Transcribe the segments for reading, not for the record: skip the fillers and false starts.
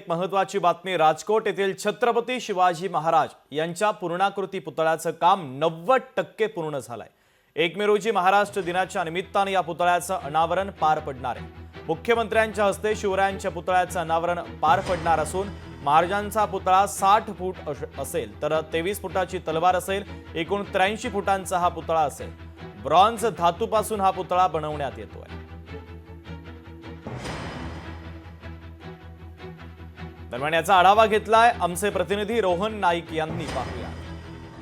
एक महत्त्वाची बातमी। राजकोट येथील छत्रपती शिवाजी महाराज यांच्या पूर्णाकृती पुतळ्याचं काम 90% पूर्ण झालंय। 1 मे रोजी महाराष्ट्र दिनाच्या निमित्ताने या पुतळ्याचं अनावरण पार पडणार आहे। मुख्यमंत्र्यांच्या हस्ते शिवरायांच्या पुतळ्याचं अनावरण पार पडणार असून महाराजांचा पुतळा 60 फूट असेल तर 23 फुटाची तलवार असेल। एकूण 83 फुटांचा हा पुतळा असेल। ब्रॉन्झ धातूपासून हा पुतळा बनवण्यात येतोय। दरम्यान याचा आढावा घेतलाय आमचे प्रतिनिधी रोहन नाईक यांनी। पाहूया।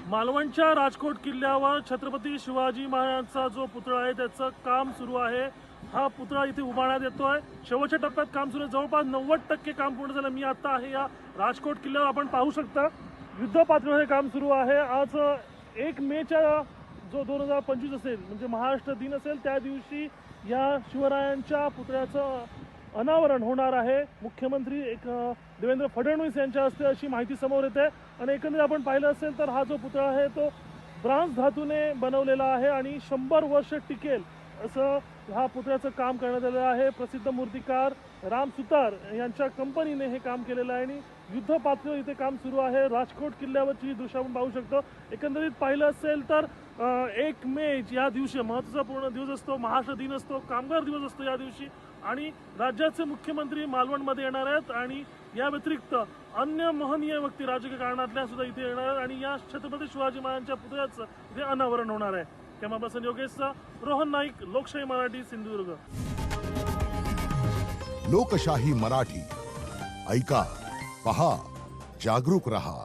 मालवणच्या राजकोट किल्ल्यावर छत्रपती शिवाजी महाराजांचा जो पुतळा आहे त्याचं काम सुरू आहे। हा पुतळा इथे उभारण्यात येतोय। शेवटच्या टप्प्यात काम सुरू आहे। जवळपास 90% काम पूर्ण झालं। मी आता आहे या राजकोट किल्ल्यावर। आपण पाहू शकता युद्ध पातळीवर हे काम सुरू आहे। आज 1 मेचा जो 2025 असेल म्हणजे महाराष्ट्र दिन असेल त्या दिवशी या शिवरायांच्या पुतळ्याचं अनावरण होणार आहे। मुख्यमंत्री देवेंद्र फडणवीस यांच्या हस्ते अशी माहिती समोर येते। आणि एकंदरीत आपण पाहिलं असेल तर हा जो पुतळा आहे तो ब्रॉन्झ धातूने बनवलेला आहे आणि 100 वर्ष टिकेल असं हा पुतळ्याचं काम करण्यात आलेलं आहे। प्रसिद्ध मूर्तिकार राम सुतार यांच्या कंपनीने हे काम केलेलं आहे आणि युद्ध पातळीवर इथे काम सुरू आहे। राजकोट किल्ल्यावरची ही दृश्य आपण पाहू शकतो। एकंदरीत पाहिलं असेल तर 1 मे या दिवशी महत्त्वाचा पूर्ण दिवस असतो। महाराष्ट्र दिन असतो, कामगार दिवस असतो या दिवशी आणि राज्याचे मुख्यमंत्री मालवणमध्ये येणार आहेत आणि या व्यतिरिक्त अन्य महनीय व्यक्ती राजकीय कारणातल्या सुद्धा इथे येणार आहेत आणि या छत्रपती शिवाजी महाराजांच्या पुतळ्याचं इथे अनावरण होणार आहे। कॅमेरा पर्सन योगेशचा रोहन नाईक, लोकशाही मराठी, सिंधुदुर्ग। लोकशाही मराठी ऐका, पहा, जागरूक रहा।